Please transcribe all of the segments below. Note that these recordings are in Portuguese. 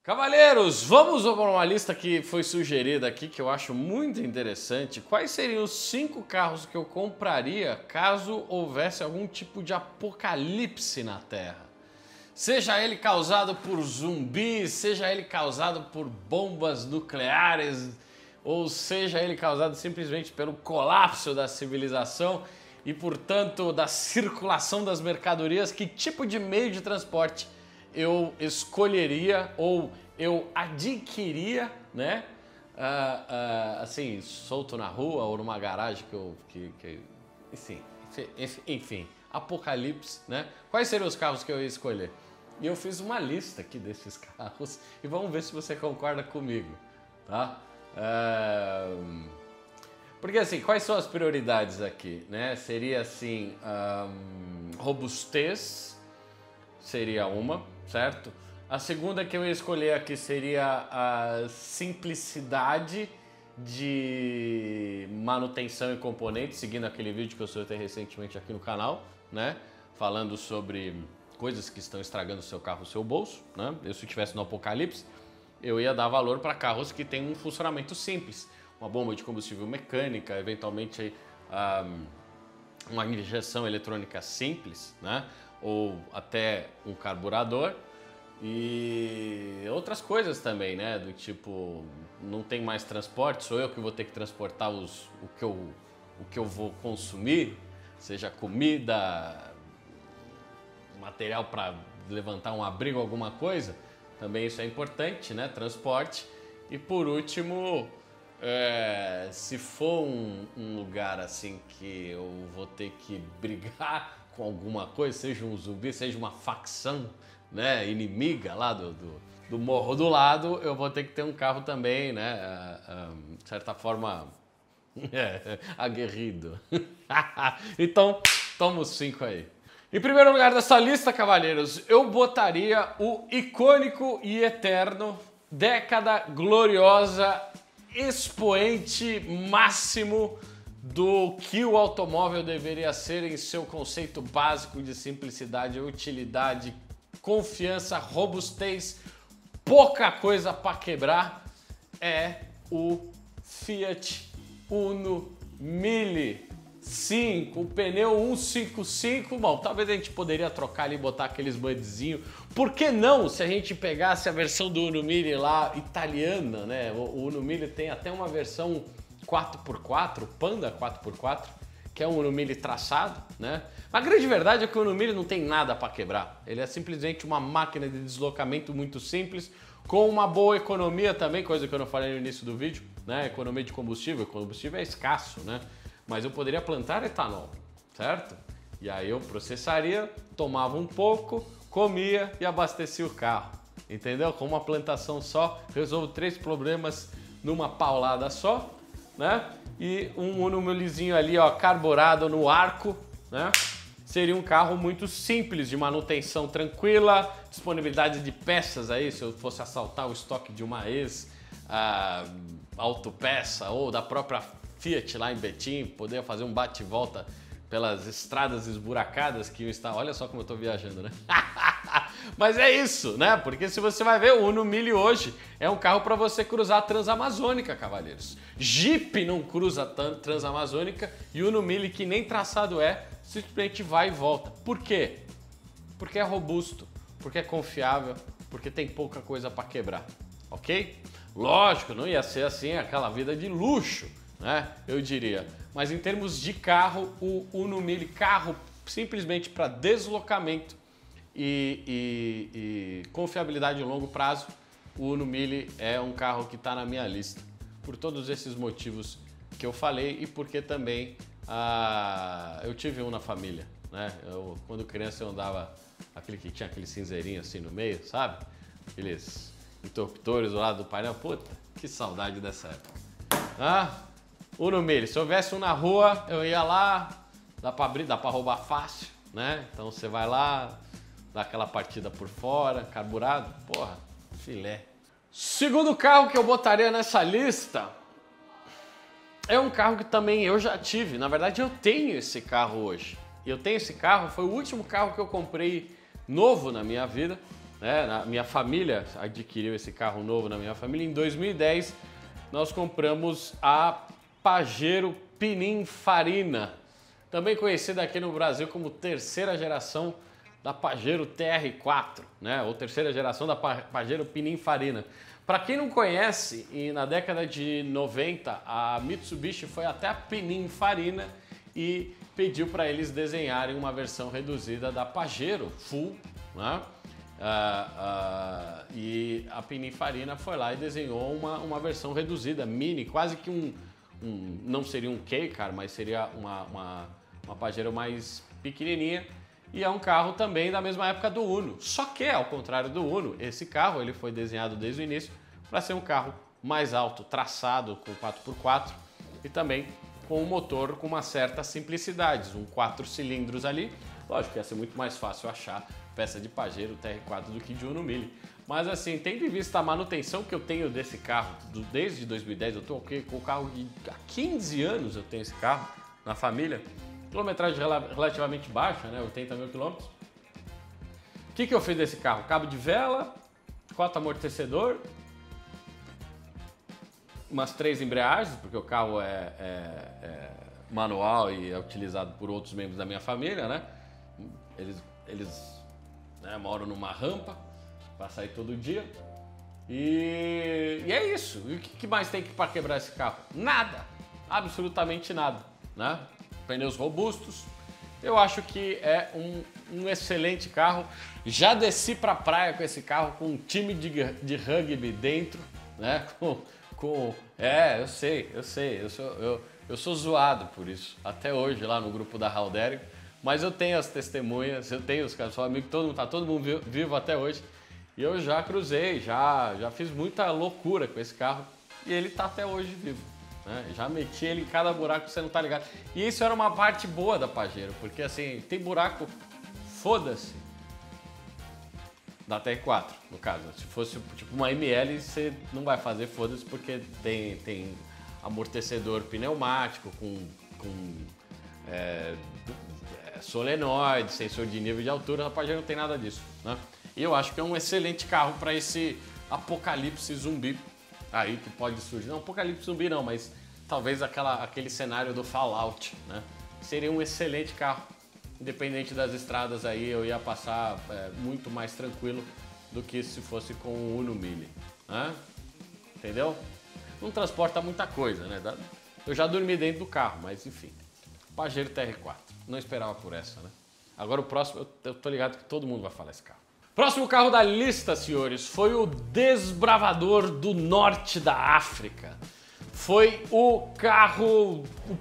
Cavalheiros, vamos para uma lista que foi sugerida aqui, que eu acho muito interessante. Quais seriam os 5 carros que eu compraria caso houvesse algum tipo de apocalipse na Terra? Seja ele causado por zumbis, seja ele causado por bombas nucleares, ou seja ele causado simplesmente pelo colapso da civilização e, portanto, da circulação das mercadorias, que tipo de meio de transporte eu escolheria ou eu adquiria, né? Assim, solto na rua ou numa garagem enfim, apocalipse, né? Quais seriam os carros que eu ia escolher? E eu fiz uma lista aqui desses carros e vamos ver se você concorda comigo, tá? Porque assim, quais são as prioridades aqui, né? Seria assim, robustez seria uma, certo? A segunda que eu ia escolher aqui seria a simplicidade de manutenção e componentes, seguindo aquele vídeo que eu soltei recentemente aqui no canal, né? Falando sobre coisas que estão estragando o seu carro, o seu bolso, né? Eu, se estivesse no apocalipse, eu ia dar valor para carros que têm um funcionamento simples. Uma bomba de combustível mecânica, eventualmente uma injeção eletrônica simples, né? Ou até um carburador e outras coisas também, né? Do tipo, não tem mais transporte, sou eu que vou ter que transportar o que eu vou consumir, seja comida, material para levantar um abrigo, alguma coisa, também isso é importante, né? Transporte. E por último, se for um lugar assim que eu vou ter que brigar com alguma coisa, seja um zumbi, seja uma facção, né, inimiga lá do morro do lado, eu vou ter que ter um carro também, né, de certa forma, aguerrido. Então, toma os 5 aí. Em primeiro lugar dessa lista, cavalheiros, eu botaria o icônico e eterno, década gloriosa, expoente máximo do que o automóvel deveria ser em seu conceito básico de simplicidade, utilidade, confiança, robustez, pouca coisa para quebrar, é o Fiat Uno Mille. Sim, com o pneu 155, bom, talvez a gente poderia trocar ali e botar aqueles budzinhos. Por que não se a gente pegasse a versão do Uno Mille lá, italiana, né? O Uno Mille tem até uma versão 4x4, Panda 4x4, que é um Uno Mille traçado, né? A grande verdade é que o Uno Mille não tem nada para quebrar. Ele é simplesmente uma máquina de deslocamento muito simples, com uma boa economia também, coisa que eu não falei no início do vídeo, né? Economia de combustível, o combustível é escasso, né? Mas eu poderia plantar etanol, certo? E aí eu processaria, tomava um pouco, comia e abastecia o carro, entendeu? Com uma plantação só, resolvo 3 problemas numa paulada só, né? E um Uno Millezinho ali, ó, carburado no arco, né? Seria um carro muito simples, de manutenção tranquila, disponibilidade de peças aí, se eu fosse assaltar o estoque de uma autopeça ou da própria Fiat lá em Betim, poder fazer um bate-volta pelas estradas esburacadas que está... Olha só como eu tô viajando, né? Mas é isso, né? Porque se você vai ver, o Uno Mille hoje é um carro para você cruzar a Transamazônica, cavalheiros. Jeep não cruza Transamazônica e o Uno Mille, que nem traçado simplesmente vai e volta. Por quê? Porque é robusto, porque é confiável, porque tem pouca coisa para quebrar, ok? Lógico, não ia ser assim aquela vida de luxo, né? Eu diria. Mas em termos de carro, o Uno Mille, carro simplesmente para deslocamento e confiabilidade em longo prazo, o Uno Mille é um carro que está na minha lista. Por todos esses motivos que eu falei e porque também eu tive um na família, né? Quando criança eu andava aquele que tinha aquele cinzeirinho assim no meio, sabe? Aqueles interruptores do lado do painel. Puta, que saudade dessa época. Uno Mille, se houvesse um na rua, eu ia lá, dá pra abrir, dá pra roubar fácil, né? Então você vai lá, dá aquela partida por fora, carburado, porra, filé. Segundo carro que eu botaria nessa lista é um carro que também eu já tive. Na verdade, eu tenho esse carro hoje. Eu tenho esse carro, foi o último carro que eu comprei novo na minha vida, né? A minha família adquiriu esse carro novo na minha família. Em 2010, nós compramos a Pajero Pininfarina, também conhecida aqui no Brasil como terceira geração da Pajero TR4, né? Ou terceira geração da Pajero Pininfarina. Para quem não conhece, na década de 90, a Mitsubishi foi até a Pininfarina e pediu para eles desenharem uma versão reduzida da Pajero Full, né? E a Pininfarina foi lá e desenhou uma versão reduzida, mini, quase que não seria um K-Car, mas seria uma Pajero mais pequenininha. E é um carro também da mesma época do Uno. Só que, ao contrário do Uno, esse carro ele foi desenhado desde o início para ser um carro mais alto, traçado com 4x4 e também com um motor com uma certa simplicidade, 4 cilindros ali. Lógico que ia ser muito mais fácil achar peça de Pajero TR4 do que de Uno Mille. Mas assim, tendo em vista a manutenção que eu tenho desse carro desde 2010, eu estou com o carro há 15 anos, eu tenho esse carro na família. Quilometragem relativamente baixa, né? 80 mil quilômetros. O que eu fiz desse carro? Cabo de vela, cota amortecedor, umas 3 embreagens, porque o carro é manual e é utilizado por outros membros da minha família, né? Eles né, moram numa rampa para sair todo dia. E é isso. E o que mais tem para quebrar esse carro? Nada. Absolutamente nada, né? Pneus robustos. Eu acho que é um excelente carro. Já desci pra praia com esse carro com um time de rugby dentro, né? Eu sei. Eu sou zoado por isso. Até hoje lá no grupo da Haldério. Mas eu tenho as testemunhas, eu tenho os caras, sou amigo, todo mundo vivo até hoje. E eu já cruzei, já fiz muita loucura com esse carro. E ele tá até hoje vivo. Já meti ele em cada buraco que você não tá ligado. E isso era uma parte boa da Pajero, porque assim, tem buraco, foda-se, da TR4, no caso. Se fosse tipo uma ML, você não vai fazer foda-se, porque tem amortecedor pneumático, com solenoide, sensor de nível de altura. A Pajero não tem nada disso, né? E eu acho que é um excelente carro para esse apocalipse zumbi aí que pode surgir. Não, apocalipse zumbi não, mas talvez aquele cenário do Fallout, né? Seria um excelente carro. Independente das estradas aí, eu ia passar muito mais tranquilo do que se fosse com o Uno Mille, né? Entendeu? Não transporta muita coisa, né? Eu já dormi dentro do carro, mas enfim. Pajero TR4. Não esperava por essa, né? Agora o próximo, eu tô ligado que todo mundo vai falar esse carro. Próximo carro da lista, senhores, foi o Desbravador do Norte da África. Foi o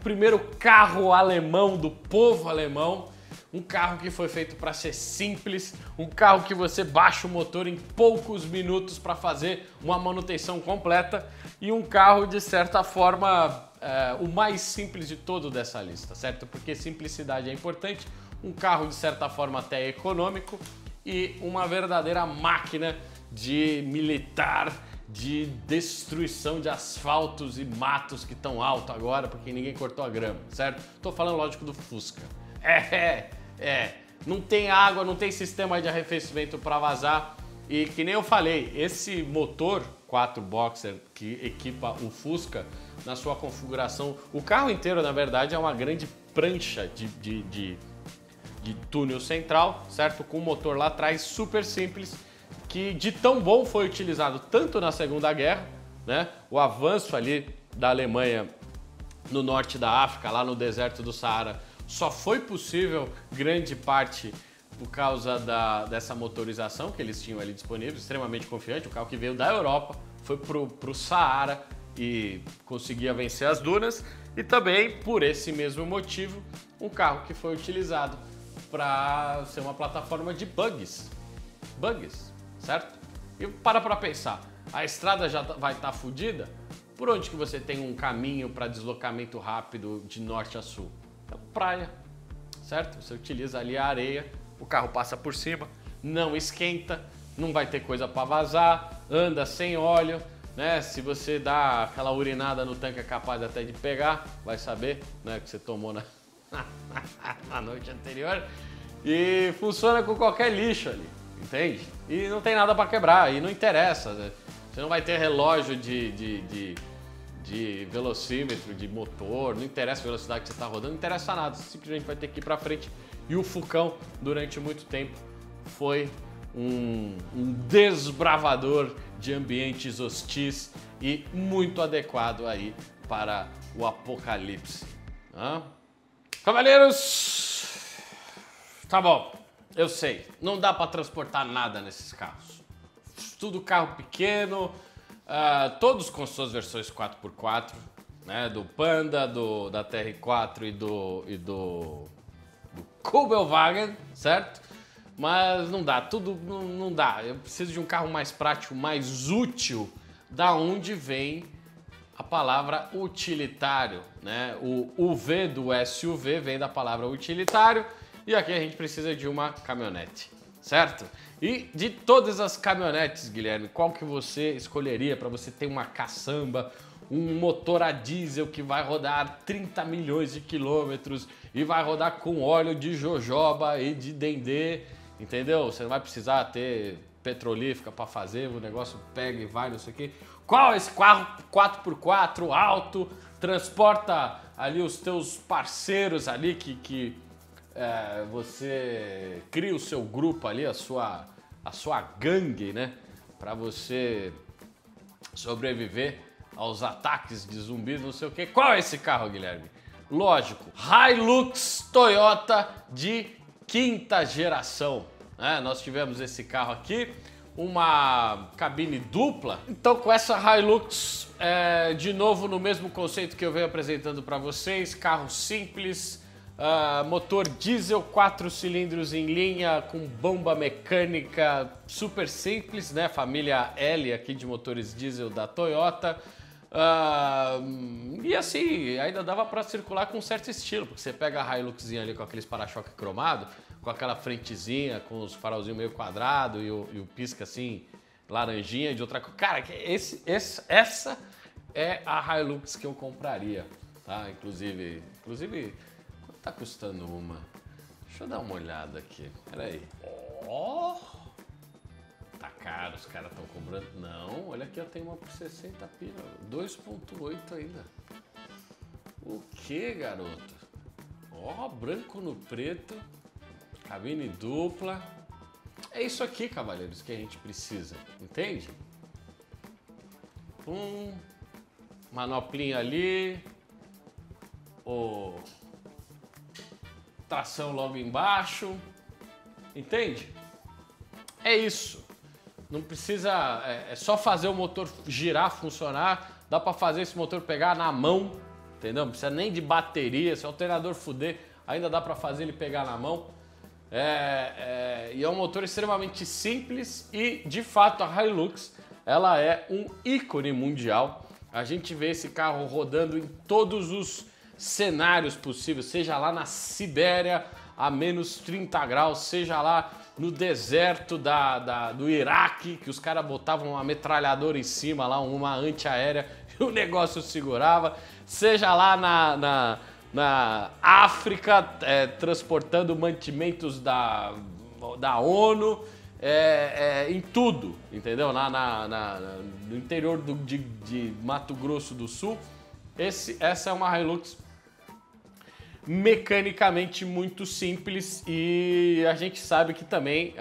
primeiro carro alemão, do povo alemão. Um carro que foi feito para ser simples, um carro que você baixa o motor em poucos minutos para fazer uma manutenção completa e um carro, de certa forma, o mais simples de todo dessa lista, certo? Porque simplicidade é importante, um carro, de certa forma, até econômico, e uma verdadeira máquina de militar, de destruição de asfaltos e matos que estão alto agora porque ninguém cortou a grama, certo? Tô falando, lógico, do Fusca. Não tem água, não tem sistema de arrefecimento para vazar e, que nem eu falei, esse motor 4 Boxer que equipa o Fusca na sua configuração, o carro inteiro, na verdade, é uma grande prancha de túnel central, certo? Com o motor lá atrás super simples, que de tão bom foi utilizado tanto na Segunda Guerra, né? O avanço ali da Alemanha no norte da África, lá no deserto do Saara, só foi possível grande parte por causa dessa motorização que eles tinham ali disponível, extremamente confiante. O carro que veio da Europa foi pro Saara e conseguia vencer as dunas, e também por esse mesmo motivo um carro que foi utilizado para ser uma plataforma de bugs, certo? E para pensar, a estrada já vai estar fodida, por onde que você tem um caminho para deslocamento rápido de norte a sul? É praia, certo? Você utiliza ali a areia, o carro passa por cima, não esquenta, não vai ter coisa para vazar, anda sem óleo, né? Se você dá aquela urinada no tanque é capaz até de pegar, vai saber, né, que você tomou na noite anterior. E funciona com qualquer lixo ali, entende? E não tem nada para quebrar, e não interessa, né? Você não vai ter relógio de velocímetro, de motor, não interessa a velocidade que você está rodando, não interessa nada, você simplesmente vai ter que ir para frente. E o Fucão, durante muito tempo, foi um desbravador de ambientes hostis e muito adequado aí para o apocalipse. Cavaleiros, tá bom, eu sei, não dá para transportar nada nesses carros. Tudo carro pequeno, todos com suas versões 4x4, né? Do Panda, da TR4 e do Kubelwagen, certo? Mas não dá, não dá. Eu preciso de um carro mais prático, mais útil, da onde vem a palavra utilitário, né? O UV do SUV vem da palavra utilitário e aqui a gente precisa de uma caminhonete, certo? E de todas as caminhonetes, Guilherme, qual que você escolheria para você ter uma caçamba, um motor a diesel que vai rodar 30 milhões de quilômetros e vai rodar com óleo de jojoba e de dendê, entendeu? Você não vai precisar ter petrolífica para fazer, o negócio pega e vai, não sei o quê. Qual é esse carro 4x4 alto, transporta ali os teus parceiros ali que você cria o seu grupo ali, a sua gangue, né? Para você sobreviver aos ataques de zumbis, não sei o quê. Qual é esse carro, Guilherme? Lógico, Hilux Toyota de 5ª geração. Né? Nós tivemos esse carro aqui, uma cabine dupla. Então com essa Hilux, de novo no mesmo conceito que eu venho apresentando para vocês, carro simples, motor diesel 4 cilindros em linha com bomba mecânica super simples, né? Família L aqui de motores diesel da Toyota. E assim, ainda dava para circular com um certo estilo, porque você pega a Hiluxzinha ali com aqueles para-choque cromado, com aquela frentezinha, com os farolzinhos meio quadrado e o pisca assim, laranjinha de outra cor. Cara, essa é a Hilux que eu compraria, tá? Inclusive, quanto tá custando uma? Deixa eu dar uma olhada aqui, peraí. Ó! Tá caro, os caras estão cobrando. Não, olha aqui, eu tenho uma por 60 pila, 2.8 ainda. O que, garoto? Ó, branco no preto, cabine dupla. É isso aqui, cavaleiros, que a gente precisa, entende? Manoplinha ali, tração logo embaixo, entende? É isso. Não precisa, é só fazer o motor girar, funcionar. Dá para fazer esse motor pegar na mão, entendeu? Não precisa nem de bateria. Se o alternador fuder, ainda dá para fazer ele pegar na mão. E é um motor extremamente simples e, de fato, a Hilux, ela é um ícone mundial. A gente vê esse carro rodando em todos os cenários possíveis, seja lá na Sibéria a menos 30 graus, seja lá no deserto do Iraque, que os caras botavam uma metralhadora em cima, lá uma antiaérea, e o negócio segurava, seja lá na África, transportando mantimentos da ONU, em tudo, entendeu? No interior de Mato Grosso do Sul. Essa é uma Hilux mecanicamente muito simples e a gente sabe que também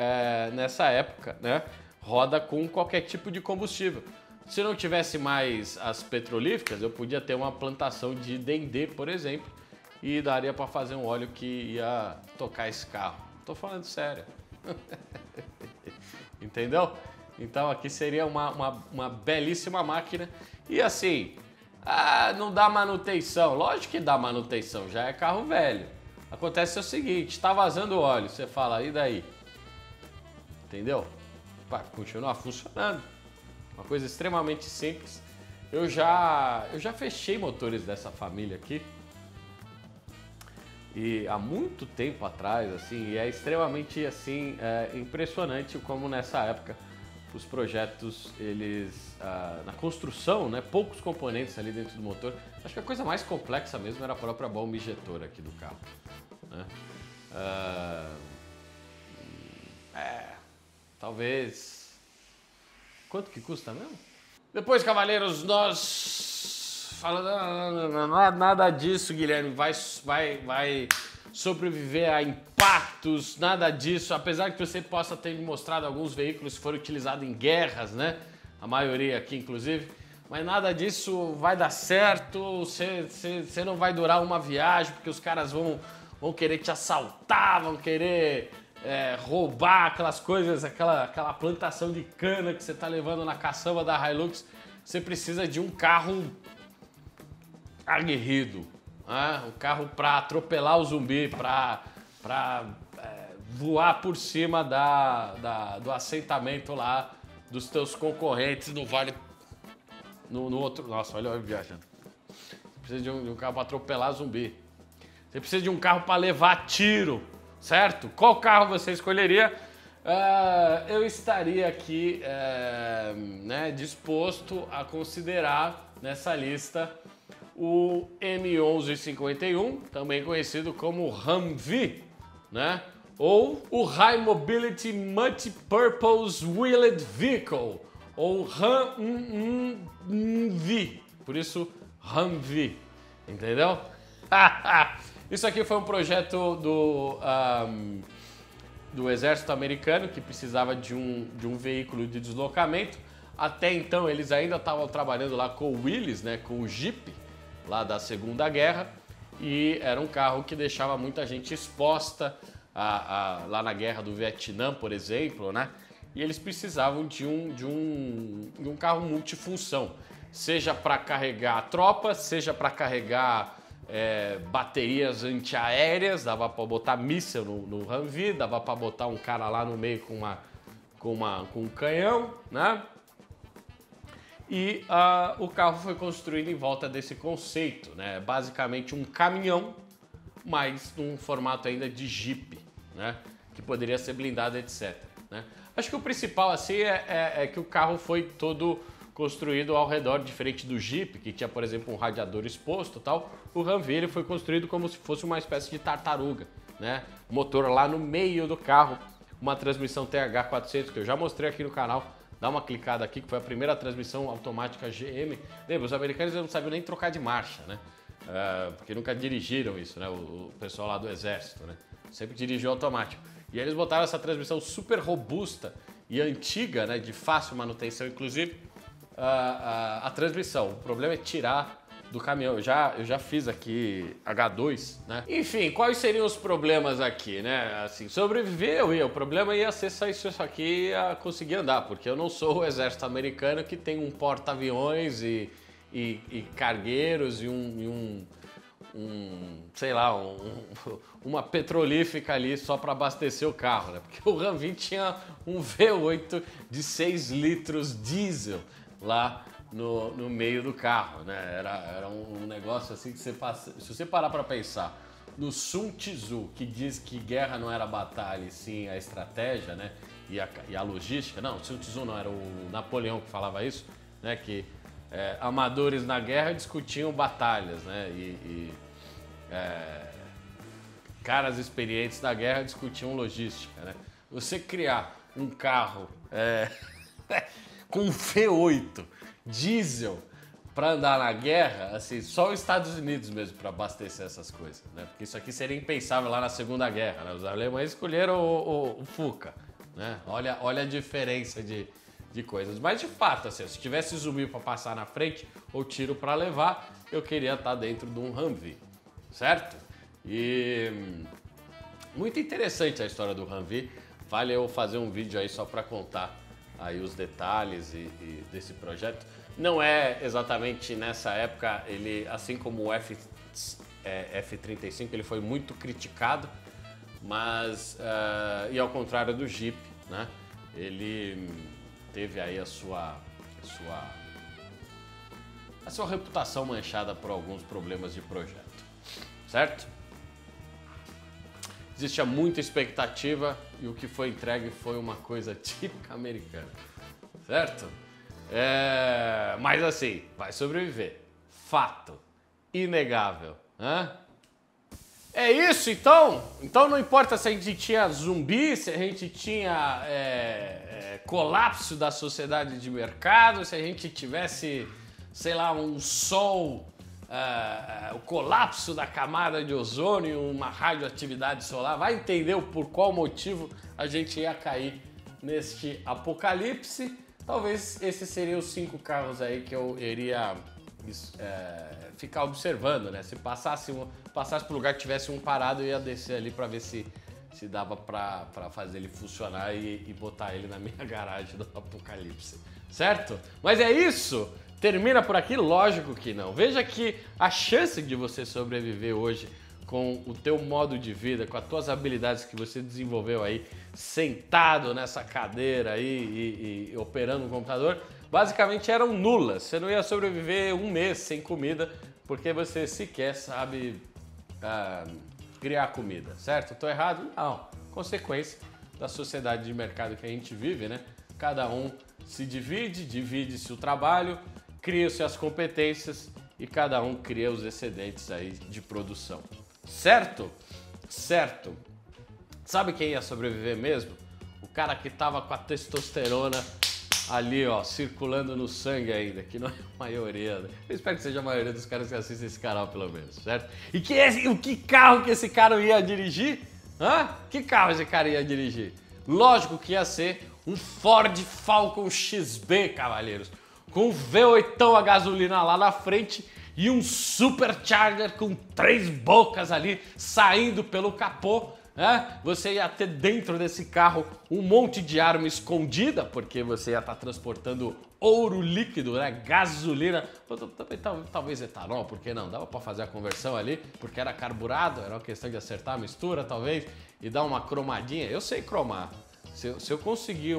nessa época, né, roda com qualquer tipo de combustível. Se não tivesse mais as petrolíficas, eu podia ter uma plantação de dendê, por exemplo, e daria para fazer um óleo que ia tocar esse carro. Tô falando sério. Entendeu? Então aqui seria uma belíssima máquina e assim... não dá manutenção. Lógico que dá manutenção, já é carro velho. Acontece o seguinte, está vazando óleo, você fala, e daí? Entendeu? Vai continuar funcionando. Uma coisa extremamente simples. Eu já fechei motores dessa família aqui. E há muito tempo atrás, assim, e é extremamente assim, impressionante como nessa época os projetos, eles, na construção, né, poucos componentes ali dentro do motor. Acho que a coisa mais complexa mesmo era a própria bomba injetora aqui do carro, né? talvez... Quanto que custa mesmo? Depois, cavaleiros, nós... Falando nada disso, Guilherme, vai sobreviver a impactos, nada disso, apesar que você possa ter mostrado alguns veículos que foram utilizados em guerras, né? A maioria aqui, inclusive. Mas nada disso vai dar certo, você não vai durar uma viagem, porque os caras vão querer te assaltar, vão querer roubar aquelas coisas, aquela plantação de cana que você tá levando na caçamba da Hilux. Você precisa de um carro aguerrido, né? Um carro para atropelar o zumbi, para voar por cima do assentamento lá dos teus concorrentes no Vale... No outro... Nossa, olha eu viajando. Você precisa de um carro para atropelar zumbi. Você precisa de um carro para levar tiro, certo? Qual carro você escolheria? Eu estaria aqui disposto a considerar nessa lista o M1151, também conhecido como Humvee, né? Ou o High Mobility Multipurpose Wheeled Vehicle, ou Humvee, por isso Humvee, entendeu? Isso aqui foi um projeto do exército americano que precisava de um veículo de deslocamento. Até então eles ainda estavam trabalhando lá com o Willys, né, com o Jeep, lá da Segunda Guerra, e era um carro que deixava muita gente exposta lá na Guerra do Vietnã, por exemplo, né? E eles precisavam de um carro multifunção, seja para carregar tropas, seja para carregar baterias antiaéreas, dava para botar míssil no Humvee, dava para botar um cara lá no meio com um canhão, né? E o carro foi construído em volta desse conceito, né? Basicamente um caminhão, mas num formato ainda de Jeep, né? Que poderia ser blindado, etc, né? Acho que o principal assim é que o carro foi todo construído ao redor, diferente do Jeep, que tinha, por exemplo, um radiador exposto e tal. O Humvee ele foi construído como se fosse uma espécie de tartaruga, né? Motor lá no meio do carro, uma transmissão TH400 que eu já mostrei aqui no canal. Dá uma clicada aqui, que foi a primeira transmissão automática GM. Lembra, os americanos não sabiam nem trocar de marcha, né? Porque nunca dirigiram isso, né? O pessoal lá do exército, né? Sempre dirigiu automático. E aí eles botaram essa transmissão super robusta e antiga, né? De fácil manutenção, inclusive, a transmissão. O problema é tirar do caminhão. Eu já fiz aqui H2, né? Enfim, quais seriam os problemas aqui, né? Assim, sobreviver o problema ia ser só isso aqui ia conseguir andar, porque eu não sou o exército americano que tem um porta-aviões e cargueiros e sei lá, uma petrolífica ali só para abastecer o carro, né? Porque o Humvee tinha um V8 de 6 litros diesel lá no meio do carro, né? Era um negócio assim que você passa... Se você parar para pensar no Sun Tzu, que diz que guerra não era batalha, e sim a estratégia, né? E a logística. Não, Sun Tzu não, era o Napoleão que falava isso, né? Que amadores na guerra discutiam batalhas, né? Caras experientes na guerra discutiam logística, né? Você criar um carro com V8 diesel para andar na guerra, assim, só os Estados Unidos mesmo para abastecer essas coisas, né? Porque isso aqui seria impensável lá na Segunda Guerra, né? Os alemães escolheram o Fuca, né? Olha a diferença de coisas. Mas de fato, assim, se tivesse zumbi para passar na frente ou tiro para levar, eu queria estar dentro de um Humvee, certo? E muito interessante a história do Humvee. Vale eu fazer um vídeo aí só para contar aí os detalhes e desse projeto. Não é exatamente nessa época, ele, assim como o F-35, ele foi muito criticado, mas, e ao contrário do Jeep, né, ele teve aí a sua reputação manchada por alguns problemas de projeto, certo? Existia muita expectativa e o que foi entregue foi uma coisa típica americana, certo? Mas assim, vai sobreviver. Fato. Inegável. É isso, então? Então não importa se a gente tinha zumbi, se a gente tinha colapso da sociedade de mercado, se a gente tivesse, sei lá, um sol, o colapso da camada de ozônio, uma radioatividade solar, vai entender por qual motivo a gente ia cair neste apocalipse. Talvez esses seriam os 5 carros aí que eu iria ficar observando, né? Se passasse por lugar que tivesse um parado, eu ia descer ali para ver se dava para fazer ele funcionar e botar ele na minha garagem do apocalipse, certo? Mas é isso! Termina por aqui? Lógico que não. Veja que a chance de você sobreviver hoje com o teu modo de vida, com as tuas habilidades que você desenvolveu aí, sentado nessa cadeira aí e operando um computador, basicamente eram nulas. Você não ia sobreviver um mês sem comida, porque você sequer sabe criar comida, certo? Tô errado? Não. Consequência da sociedade de mercado que a gente vive, né? Cada um se divide-se o trabalho, cria-se as competências e cada um cria os excedentes aí de produção. Certo? Certo. Sabe quem ia sobreviver mesmo? O cara que tava com a testosterona ali, ó, circulando no sangue ainda, que não é a maioria, né? Eu espero que seja a maioria dos caras que assistem esse canal, pelo menos, certo? E que carro que esse cara ia dirigir? Que carro esse cara ia dirigir? Lógico que ia ser um Ford Falcon XB, cavalheiros, com um V8 a gasolina lá na frente e um Supercharger com 3 bocas ali saindo pelo capô. Você ia ter dentro desse carro um monte de arma escondida, porque você ia estar transportando ouro líquido, né? Gasolina, talvez etanol, por que não? Dava para fazer a conversão ali, porque era carburado, era uma questão de acertar a mistura, talvez, e dar uma cromadinha. Eu sei cromar. Se eu conseguir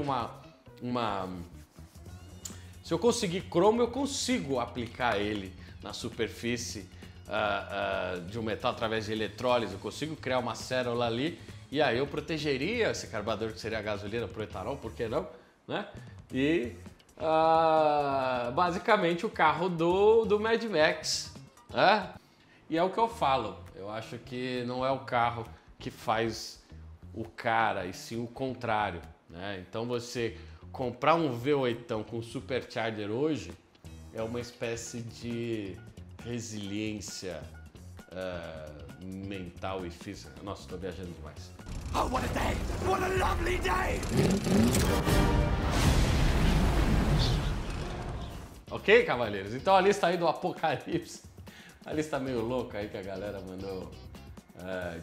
se eu conseguir cromo, eu consigo aplicar ele na superfície de um metal através de eletrólise. Eu consigo criar uma célula ali e aí eu protegeria esse carburador que seria a gasolina pro etanol, por que não? Né? E basicamente o carro do Mad Max. E é o que eu falo. Eu acho que não é o carro que faz o cara, e sim o contrário, né? Então você comprar um V8 com Supercharger hoje é uma espécie de resiliência mental e física. Nossa, estou viajando demais. Oh, what a day! What a lovely day! Ok, cavaleiros? Então a lista aí do apocalipse, a lista meio louca aí que a galera mandou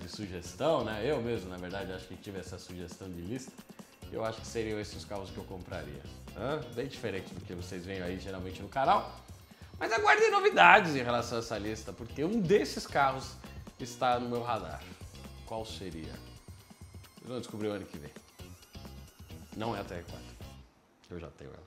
de sugestão, né? Eu mesmo, na verdade, acho que tive essa sugestão de lista. Eu acho que seriam esses os carros que eu compraria. Bem diferente do que vocês veem aí geralmente no canal. Mas aguardem novidades em relação a essa lista, porque um desses carros está no meu radar. Qual seria? Vocês vão descobrir o ano que vem. Não é a TR4. Eu já tenho ela.